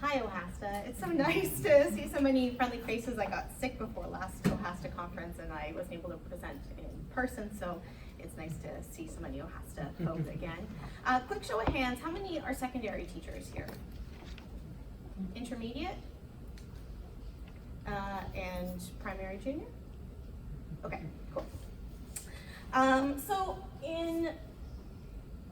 Hi, OHASTA. It's so nice to see so many friendly faces. I got sick before last OHASTA conference and I wasn't able to present in person, so it's nice to see so many OHASTA folks again. Quick show of hands, how many are secondary teachers here? Intermediate? And primary junior? Okay, cool. So in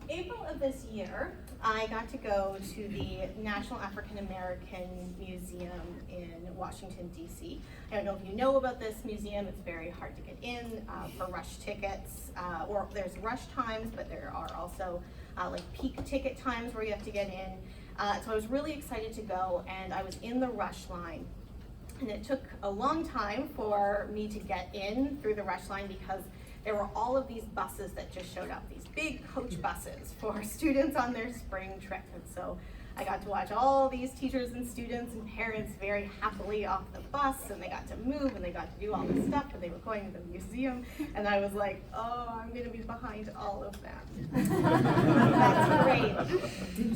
April of this year, I got to go to the National African American Museum in Washington, D.C. I don't know if you know about this museum. It's very hard to get in for rush tickets, or there's rush times, but there are also like peak ticket times where you have to get in. So I was really excited to go, and I was in the rush line. And it took a long time for me to get in through the rush line because there were all of these buses that just showed up, these big coach buses for students on their spring trip. And so I got to watch all these teachers and students and parents very happily off the bus, and they got to move and they got to do all this stuff, and they were going to the museum. And I was like, oh, I'm gonna be behind all of that. That's great.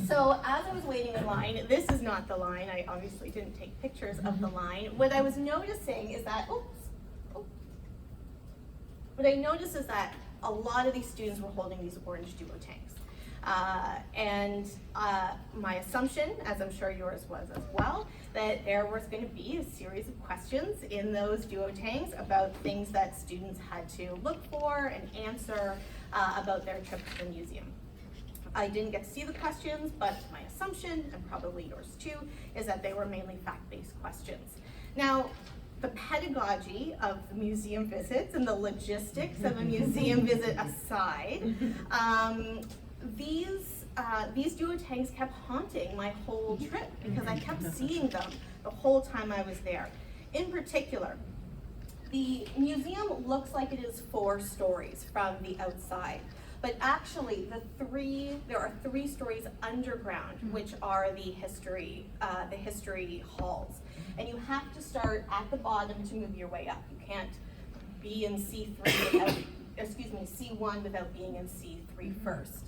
So as I was waiting in line, this is not the line. I obviously didn't take pictures of the line. What I was noticing is that, what I noticed is that a lot of these students were holding these orange duo tanks. My assumption, as I'm sure yours was as well, that there was going to be a series of questions in those duo tanks about things that students had to look for and answer about their trip to the museum. I didn't get to see the questions, but my assumption, and probably yours too, is that they were mainly fact-based questions. Now, the pedagogy of the museum visits and the logistics of a museum visit aside, these duo tanks kept haunting my whole trip because I kept seeing them the whole time I was there. In particular, the museum looks like it is 4 stories from the outside, but actually there are 3 stories underground, which are the history halls. And you have to start at the bottom to move your way up. You can't be in C3 without, C1 without being in C3 first.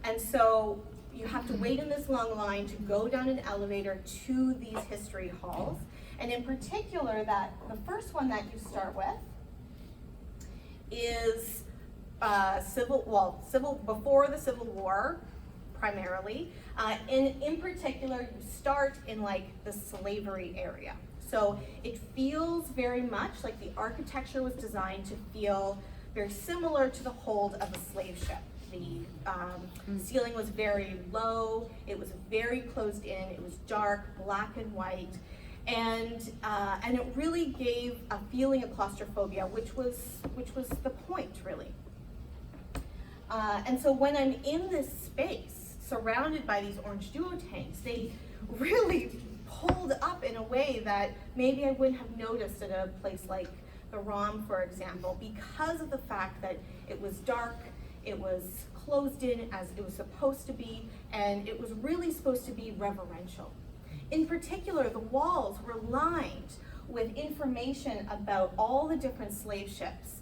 And so you have to wait in this long line to go down an elevator to these history halls. And in particular, the first one that you start with is before the Civil War, primarily. In particular, you start in like the slavery area. So it feels very much like the architecture was designed to feel very similar to the hold of a slave ship. The ceiling was very low, it was very closed in, it was dark, black and white, and it really gave a feeling of claustrophobia, which was the point, really. And so when I'm in this space, surrounded by these orange duo tanks, they really pulled up in a way that maybe I wouldn't have noticed at a place like the ROM, for example, because of the fact that it was dark, it was closed in as it was supposed to be, and it was really supposed to be reverential. In particular, the walls were lined with information about all the different slave ships,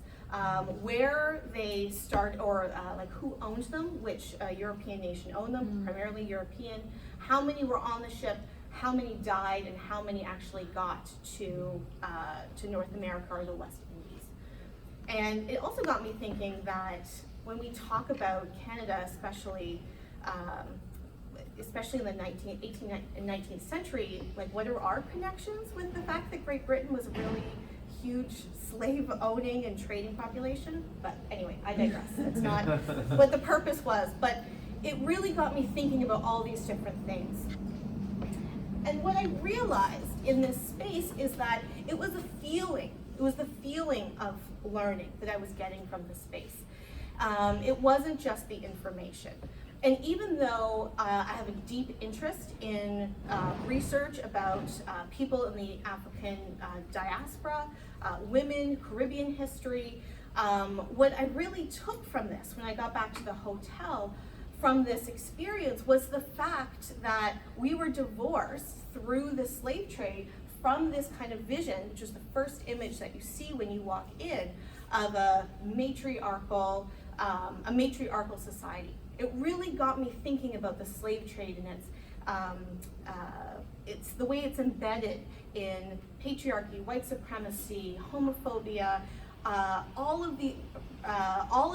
where they start, or like who owned them, which European nation owned them, primarily European, how many were on the ship, how many died, and how many actually got to North America or the West Indies. And it also got me thinking that when we talk about Canada, especially in the 18th and 19th century, like what are our connections with the fact that Great Britain was a really huge slave-owning and trading population? But anyway, I digress. That's not what the purpose was, but it really got me thinking about all these different things. And what I realized in this space is that it was a feeling. It was the feeling of learning that I was getting from the space. It wasn't just the information. And even though I have a deep interest in research about people in the African diaspora, women, Caribbean history, what I really took from this when I got back to the hotel from this experience was the fact that we were divorced through the slave trade from this kind of vision, which is the first image that you see when you walk in, of a matriarchal society. It really got me thinking about the slave trade and its the way it's embedded in patriarchy, white supremacy, homophobia, all of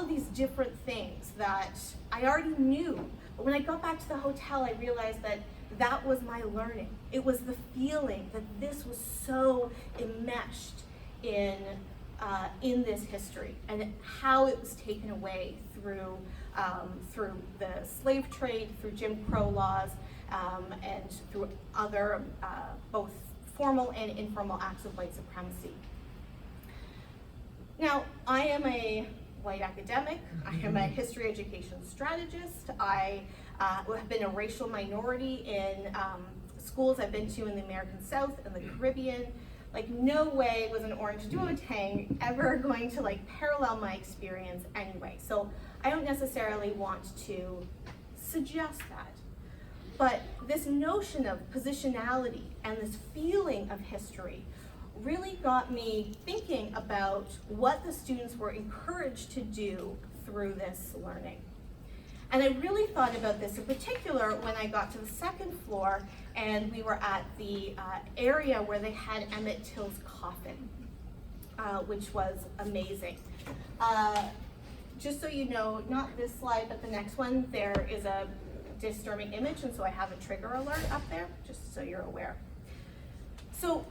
these different things that I already knew. But when I got back to the hotel, I realized that that was my learning. It was the feeling that this was so enmeshed in this history, and how it was taken away through the slave trade, through Jim Crow laws, and through other both formal and informal acts of white supremacy. Now, I am a white academic. I am a history education strategist. I have been a racial minority in schools I've been to in the American South and the Caribbean. Like, no way was an orange duotang ever going to like parallel my experience anyway. So I don't necessarily want to suggest that. But this notion of positionality and this feeling of history really got me thinking about what the students were encouraged to do through this learning. And I really thought about this in particular when I got to the second floor and we were at the area where they had Emmett Till's coffin, which was amazing. Just so you know, not this slide, but the next one, there is a disturbing image, and so I have a trigger alert up there, just so you're aware. So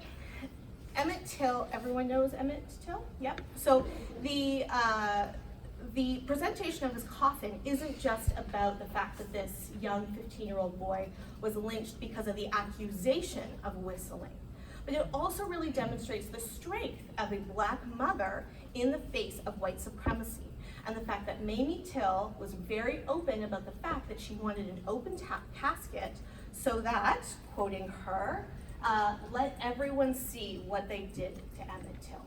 Emmett Till, everyone knows Emmett Till? Yep. So the presentation of his coffin isn't just about the fact that this young 15-year-old boy was lynched because of the accusation of whistling, but it also really demonstrates the strength of a Black mother in the face of white supremacy, and the fact that Mamie Till was very open about the fact that she wanted an open casket so that, quoting her, let everyone see what they did to Emmett Till.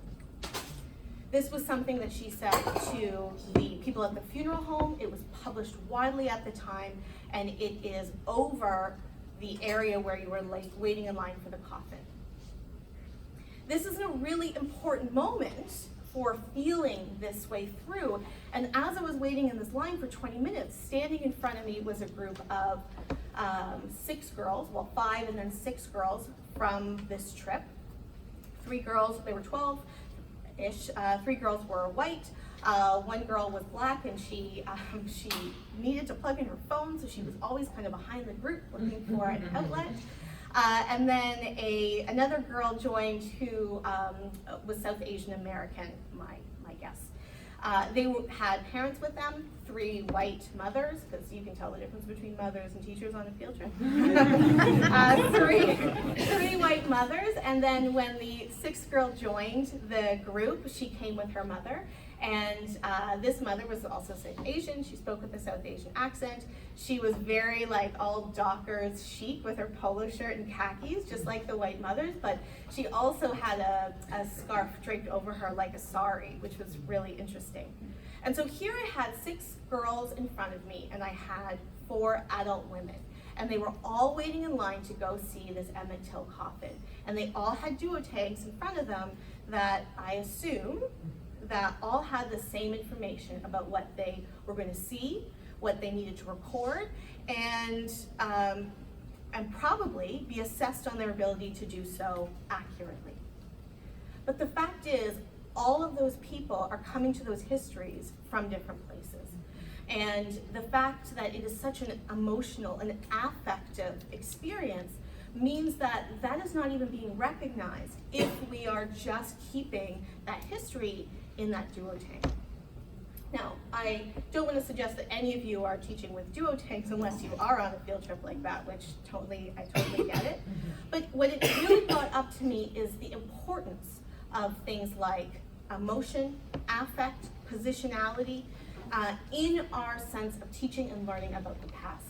This was something that she said to the people at the funeral home. It was published widely at the time, and it is over the area where you were like waiting in line for the coffin. This is a really important moment for feeling this way through. And as I was waiting in this line for 20 minutes, standing in front of me was a group of 6 girls, well 5 and then 6 girls from this trip. 3 girls, they were 12-ish, 3 girls were white, 1 girl was Black, and she needed to plug in her phone, so she was always kind of behind the group looking for an outlet. And then another girl joined who was South Asian American, my guess. They had parents with them, 3 white mothers, because you can tell the difference between mothers and teachers on a field trip. 3 white mothers, and then when the 6th girl joined the group, she came with her mother. And this mother was also South Asian. She spoke with a South Asian accent. She was very like all Dockers chic with her polo shirt and khakis, just like the white mothers, but she also had a scarf draped over her like a sari, which was really interesting. And so here I had 6 girls in front of me, and I had 4 adult women. And they were all waiting in line to go see this Emmett Till coffin. And they all had duotangs in front of them that I assume that all had the same information about what they were going to see, what they needed to record, and probably be assessed on their ability to do so accurately. But the fact is, all of those people are coming to those histories from different places. And the fact that it is such an emotional and affective experience means that that is not even being recognized if we are just keeping that history in that duotang. Now, I don't want to suggest that any of you are teaching with duotangs unless you are on a field trip like that, which I totally get it. But what it really brought up to me is the importance of things like emotion, affect, positionality, in our sense of teaching and learning about the past.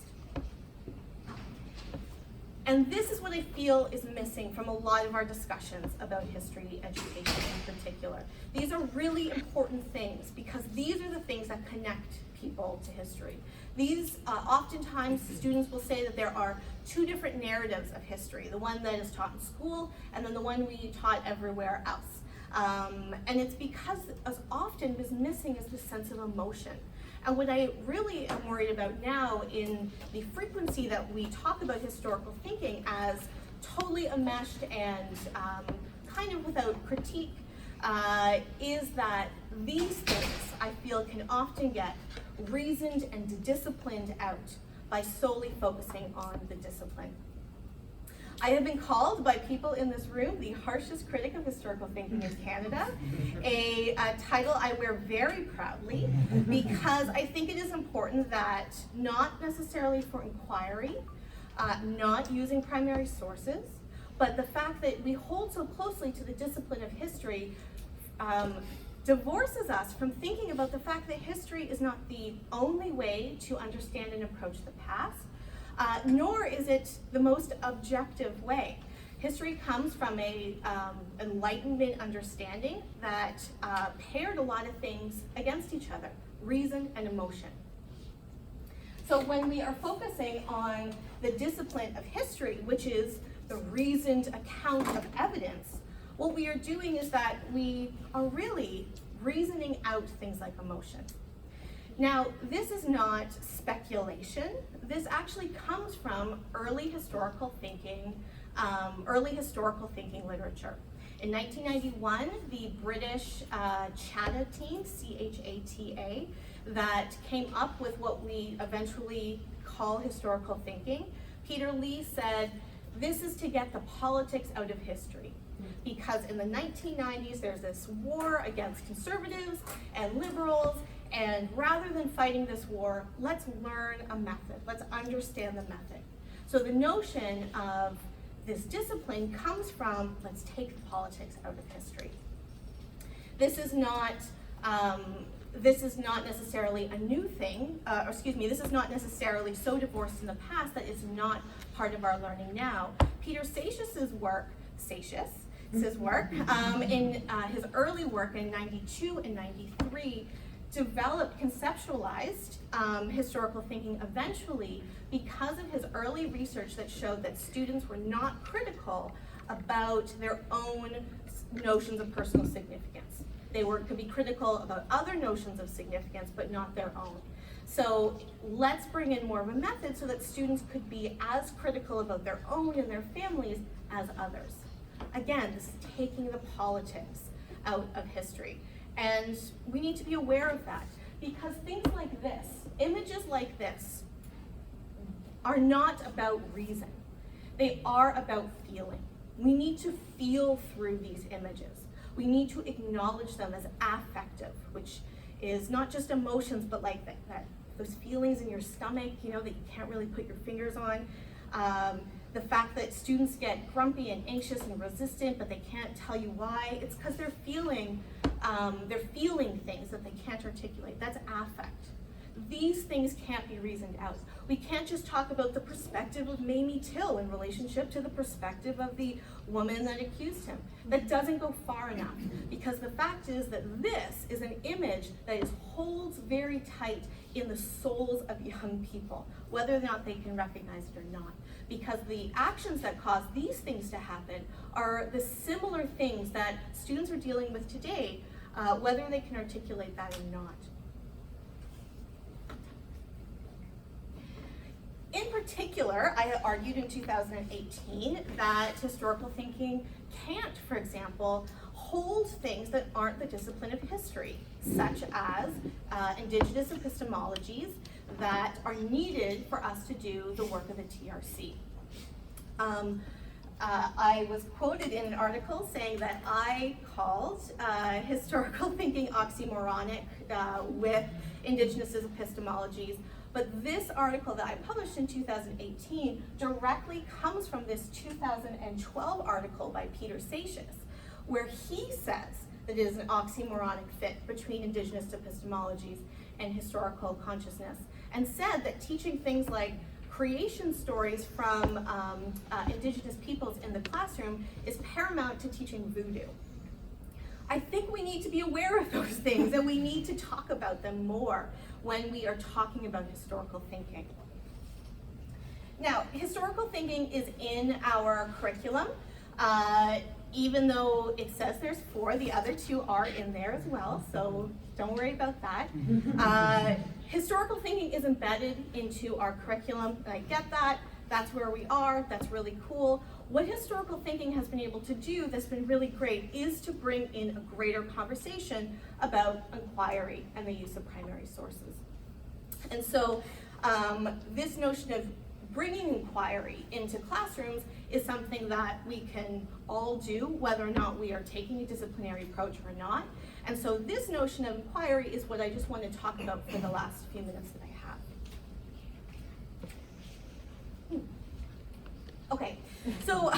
And this is what I feel is missing from a lot of our discussions about history education in particular. These are really important things because these are the things that connect people to history. These, oftentimes students will say that there are 2 different narratives of history, the one that is taught in school and then the one we taught everywhere else. And it's because as often is missing is the sense of emotion. And what I really am worried about now in the frequency that we talk about historical thinking as totally enmeshed and kind of without critique, is that these things, I feel, can often get reasoned and disciplined out by solely focusing on the discipline. I have been called by people in this room the harshest critic of historical thinking in Canada, a title I wear very proudly, because I think it is important that, not necessarily for inquiry, not using primary sources, but the fact that we hold so closely to the discipline of history divorces us from thinking about the fact that history is not the only way to understand and approach the past, nor is it the most objective way. History comes from a Enlightenment understanding that paired a lot of things against each other, reason and emotion. So when we are focusing on the discipline of history, which is the reasoned account of evidence, what we are doing is that we are really reasoning out things like emotion. Now, this is not speculation. This actually comes from early historical thinking literature. In 1991, the British CHATA team, C-H-A-T-A, that came up with what we eventually call historical thinking, Peter Lee said, this is to get the politics out of history. Because in the 1990s, there's this war against conservatives and liberals, and rather than fighting this war, let's learn a method, let's understand the method. So the notion of this discipline comes from, let's take the politics out of history. This is not necessarily a new thing, this is not necessarily so divorced in the past that it's not part of our learning now. Peter Seixas's work, in his early work in 92 and 93, conceptualized historical thinking eventually because of his early research that showed that students were not critical about their own notions of personal significance. They could be critical about other notions of significance, but not their own. So let's bring in more of a method so that students could be as critical about their own and their families as others. Again, this is taking the politics out of history. And we need to be aware of that, because things like this, images like this, are not about reason. They are about feeling. We need to feel through these images. We need to acknowledge them as affective, which is not just emotions, but like those feelings in your stomach, that you can't really put your fingers on. The fact that students get grumpy and anxious and resistant, but they can't tell you why, it's because they're feeling things that they can't articulate. That's affect. These things can't be reasoned out. We can't just talk about the perspective of Mamie Till in relationship to the perspective of the woman that accused him. That doesn't go far enough, because the fact is that this is an image that holds very tight in the souls of young people, whether or not they can recognize it or not. Because the actions that cause these things to happen are the similar things that students are dealing with today, whether they can articulate that or not. In particular, I argued in 2018 that historical thinking can't, for example, hold things that aren't the discipline of history, such as indigenous epistemologies that are needed for us to do the work of the TRC. I was quoted in an article saying that I called historical thinking oxymoronic with indigenous epistemologies, but this article that I published in 2018 directly comes from this 2012 article by Peter Seixas, where he says that it is an oxymoronic fit between indigenous epistemologies and historical consciousness, and said that teaching things like creation stories from indigenous peoples in the classroom is paramount to teaching voodoo. I think we need to be aware of those things, and we need to talk about them more when we are talking about historical thinking. Now, historical thinking is in our curriculum. Even though it says there's 4, the other 2 are in there as well, so don't worry about that. Historical thinking is embedded into our curriculum, and I get that. That's where we are. That's really cool. what historical thinking has been able to do that's been really great is to bring in a greater conversation about inquiry and the use of primary sources. And so this notion of bringing inquiry into classrooms is something that we can all do, whether or not we are taking a disciplinary approach or not. And so this notion of inquiry is what I just want to talk about for the last few minutes that I have. Okay, so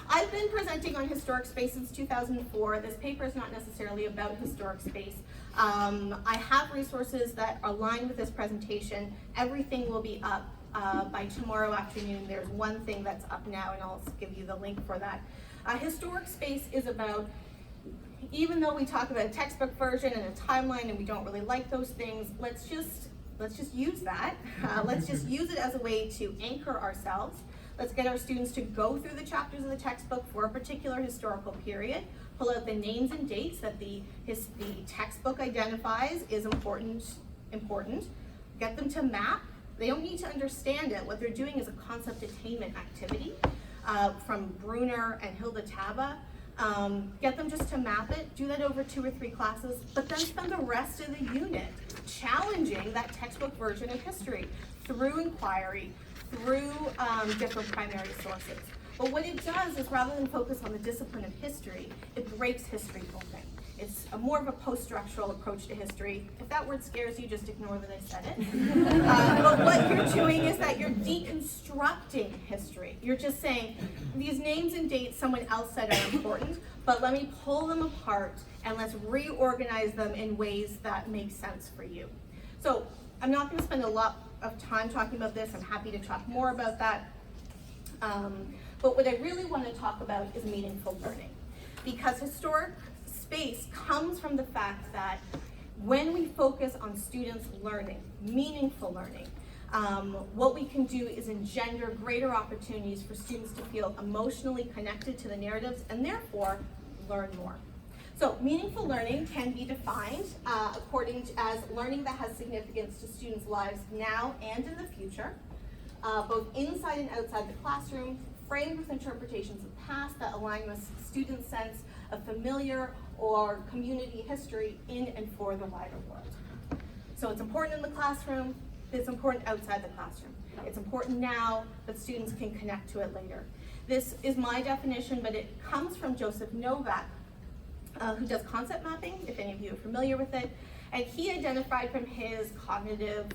I've been presenting on historic space since 2004. This paper is not necessarily about historic space. I have resources that align with this presentation. Everything will be up by tomorrow afternoon. There's one thing that's up now, and I'll give you the link for that. Historic space is about, even though we talk about a textbook version and a timeline and we don't really like those things, let's just use that. Let's just use it as a way to anchor ourselves. Let's get our students to go through the chapters of the textbook for a particular historical period, pull out the names and dates that the textbook identifies is important, get them to map. They don't need to understand it. What they're doing is a concept attainment activity from Bruner and Hilda Taba. Get them just to map it, do that over 2 or 3 classes, but then spend the rest of the unit challenging that textbook version of history through inquiry, through different primary sources. But what it does is, rather than focus on the discipline of history, it breaks history open. It's more of a post-structural approach to history. If that word scares you, just ignore that I said it. But what you're doing is that you're deconstructing history. You're just saying, these names and dates someone else said are important, but let me pull them apart and let's reorganize them in ways that make sense for you. So I'm not going to spend a lot of time talking about this. I'm happy to talk more about that. But what I really want to talk about is meaningful learning, because historic space comes from the fact that when we focus on students learning, meaningful learning, what we can do is engender greater opportunities for students to feel emotionally connected to the narratives and therefore learn more. So meaningful learning can be defined as learning that has significance to students' lives now and in the future, both inside and outside the classroom, framed with interpretations of past that align with students' sense of familiar or community history in and for the wider world. So it's important in the classroom, it's important outside the classroom. It's important now, but students can connect to it later. This is my definition, but it comes from Joseph Novak, who does concept mapping, if any of you are familiar with it. And he identified from his cognitive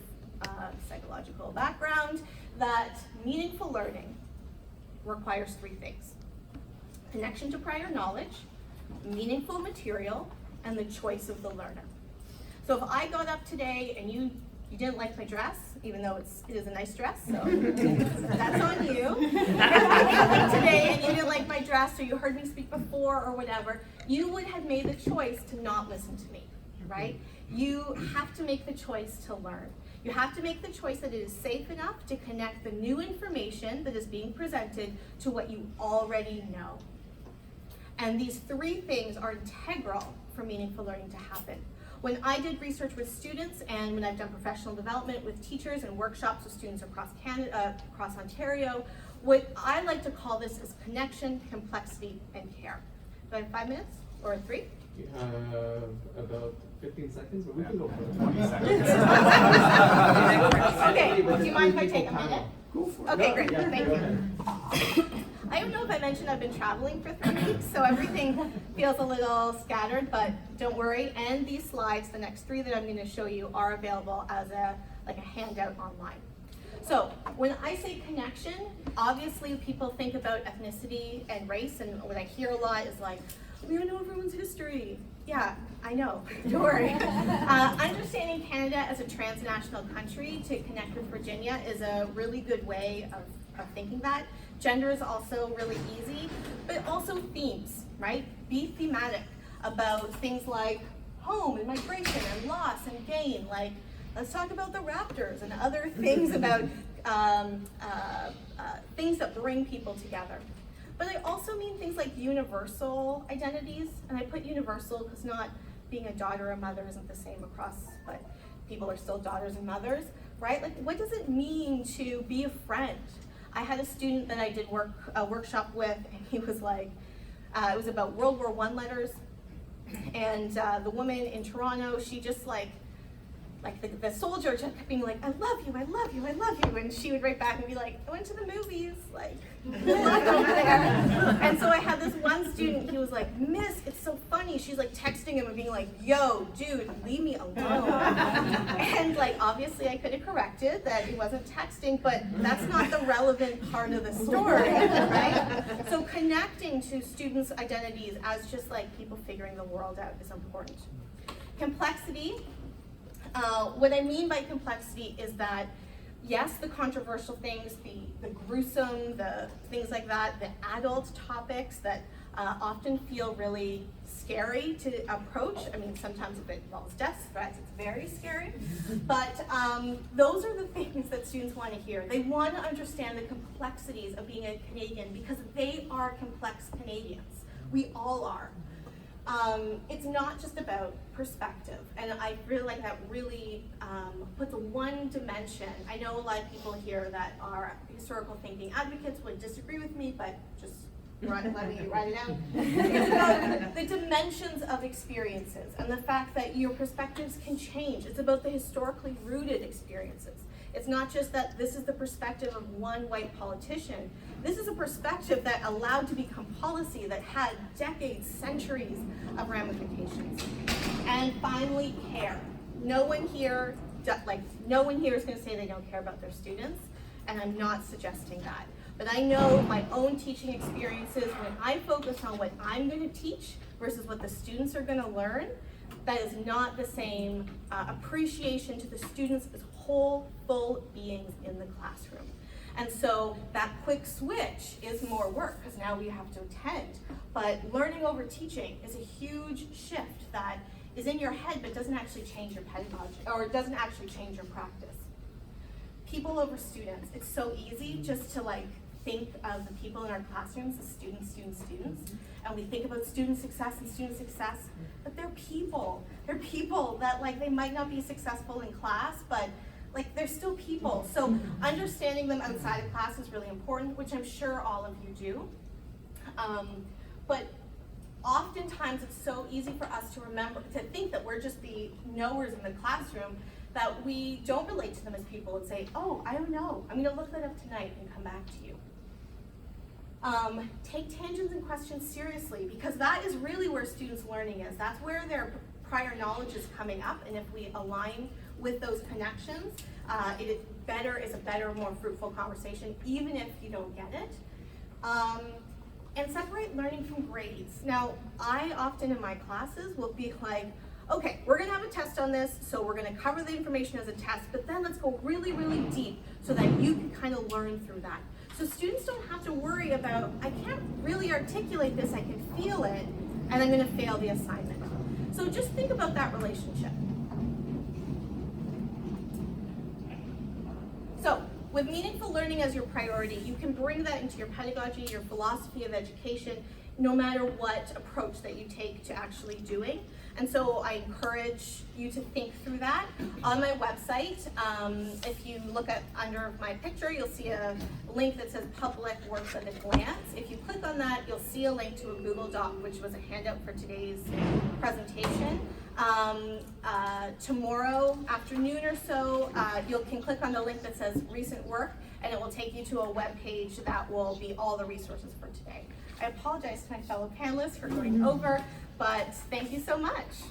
psychological background that meaningful learning requires 3 things: connection to prior knowledge, meaningful material, and the choice of the learner. So if I got up today and you didn't like my dress, even though it is a nice dress, so that's on you. If I got up today and you didn't like my dress, or you heard me speak before or whatever, you would have made the choice to not listen to me, right? You have to make the choice to learn. You have to make the choice that it is safe enough to connect the new information that is being presented to what you already know. And these 3 things are integral for meaningful learning to happen. When I did research with students, and when I've done professional development with teachers and workshops with students across Canada, across Ontario, what I like to call this is connection, complexity, and care. Do I have 5 minutes or 3? You have about 15 seconds, but we can go for 20 seconds. Okay, do you mind if I take a minute? Go for it. Okay, great, Yeah, thank you. I don't know if I mentioned I've been traveling for 3 weeks, so everything feels a little scattered, but don't worry. And these slides, the next 3 that I'm going to show you, are available as a handout online. So when I say connection, obviously people think about ethnicity and race, and what I hear a lot is like, we don't know everyone's history. Yeah, I know, don't worry. Understanding Canada as a transnational country to connect with Virginia is a really good way of thinking that. Gender is also really easy, but also themes, right? Be thematic about things like home and migration and loss and gain. Like, let's talk about the Raptors and other things about things that bring people together. But I also mean things like universal identities, and I put universal because not being a daughter or mother isn't the same across, but people are still daughters and mothers, right? Like, what does it mean to be a friend? I had a student that I did a workshop with, and he was like, it was about World War I letters, and the woman in Toronto, she just like the soldier just kept being like, I love you, I love you, I love you, and she would write back and be like, I went to the movies, like, good luck over there. And so I had this one student, he was like, Miss, it's so funny. She's like texting him and being like, yo, dude, leave me alone. And like, obviously I could have corrected that he wasn't texting, but that's not the relevant part of the story, right? So connecting to students' identities as just like people figuring the world out is important. Complexity. What I mean by complexity is that, yes, the controversial things, the gruesome, the things like that, the adult topics that often feel really scary to approach. I mean, sometimes if it involves death threats, it's very scary. But those are the things that students want to hear. They want to understand the complexities of being a Canadian because they are complex Canadians. We all are. It's not just about perspective, and I really like that really puts a one dimension. I know a lot of people here that are historical thinking advocates would disagree with me, but just let me write it out. It's about the dimensions of experiences and the fact that your perspectives can change. It's about the historically rooted experiences. It's not just that this is the perspective of one white politician. This is a perspective that allowed to become policy that had decades, centuries of ramifications. And finally, care. No one here is going to say they don't care about their students, and I'm not suggesting that. But I know my own teaching experiences, when I focus on what I'm going to teach versus what the students are going to learn, that is not the same appreciation to the students as whole, full beings in the classroom. And so that quick switch is more work because now we have to attend. But learning over teaching is a huge shift that is in your head but doesn't actually change your pedagogy, or it doesn't actually change your practice. People over students. It's so easy just to like think of the people in our classrooms as students. And we think about student success, but they're people. They're people that like they might not be successful in class, but like they're still people. So understanding them outside of class is really important, which I'm sure all of you do. But oftentimes it's so easy for us to remember, to think that we're just the knowers in the classroom, that we don't relate to them as people and say, oh, I don't know, I'm gonna look that up tonight and come back to you. Take tangents and questions seriously, because that is really where students' learning is. That's where their prior knowledge is coming up, and if we align with those connections, it is a better, more fruitful conversation, even if you don't get it. And separate learning from grades. Now, I often in my classes will be like, okay, we're gonna have a test on this, so we're gonna cover the information as a test, but then let's go really, really deep so that you can kind of learn through that. So students don't have to worry about, I can't really articulate this, I can feel it, and I'm gonna fail the assignment. So just think about that relationship. So, with meaningful learning as your priority, you can bring that into your pedagogy, your philosophy of education, no matter what approach that you take to actually doing. And so I encourage you to think through that. On my website, if you look at under my picture, you'll see a link that says Public Works at a Glance. If you click on that, you'll see a link to a Google Doc, which was a handout for today's presentation. Tomorrow afternoon or so, you can click on the link that says Recent Work, and it will take you to a web page that will be all the resources for today. I apologize to my fellow panelists for going over, but thank you so much.